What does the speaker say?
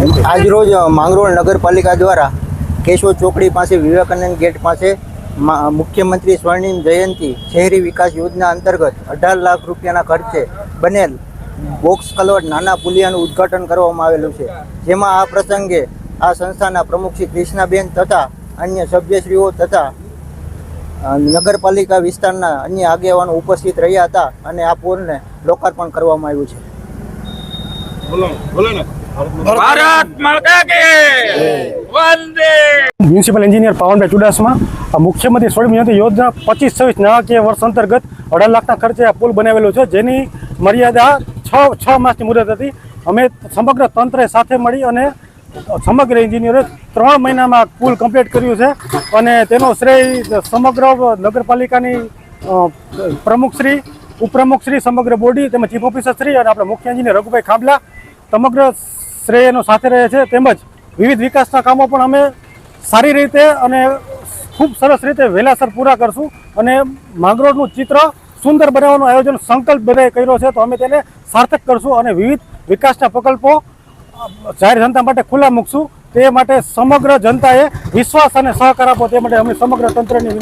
આજરોજ માંગરોળ નગરપાલિકા દ્વારા કેશોદ ચોકડી પાસે વિવેકાનંદ ગેટ પાસે મુખ્યમંત્રી સ્વર્ણિમ જયંતિ શહેરી વિકાસ યોજના અંતર્ગત 18 લાખ રૂપિયાના ખર્ચે બનેલ બોક્સ કલવટ નાના પુલિયાનું ઉદ્ઘાટન કરવામાં આવેલું છે, જેમાં આ પ્રસંગે આ સંસ્થાના પ્રમુખ શ્રી કૃષ્ણાબેન તથા અન્ય સભ્યશ્રીઓ તથા નગરપાલિકા વિસ્તારના અન્ય આગેવાનો ઉપસ્થિત રહ્યા હતા અને આ પોલને લોકાર્પણ કરવામાં આવ્યું છે. ભારત માતા કે વંદે. Municipal engineer Pavanbhai Chudasama. મુખ્યમંત્રી સ્વર્ણિમ જયંતિ યોજના 25-26 નાણાકીય વર્ષ અંતર્ગત 18 લાખના ખર્ચે આ પુલ બનાવેલો છે, જેની મર્યાદા 6 માસની મુદત હતી. અમે સમગ્ર તંત્રે સાથે મળી અને સમગ્ર એન્જિનિયરે 3 મહિનામાં પુલ કમ્પ્લીટ કર્યું છે અને તેનો શ્રેય સમગ્ર નગરપાલિકાની પ્રમુખશ્રી, ઉપપ્રમુખશ્રી, સમગ્ર બોડી તેમજ ચીફ ઓફિસરશ્રી અને આપણા મુખ્ય એન્જિનિયર રઘુભાઈ ખાબલા સમગ્ર શ્રેયનો સાથે રહે છે. તેમજ વિવિધ વિકાસના કામો પણ અમે સારી રીતે અને ખૂબ સરસ રીતે વહેલાસર પૂરા કરશું અને માંગરોળનું ચિત્ર સુંદર બનાવવાનું આયોજન સંકલ્પ બધાએ કર્યો છે, તો અમે તેને સાર્થક કરશું અને વિવિધ વિકાસના પ્રકલ્પો જાહેર જનતા માટે ખુલ્લા મૂકશું. તે માટે સમગ્ર જનતાએ વિશ્વાસ અને સહકાર આપો તે માટે અમે સમગ્ર તંત્રની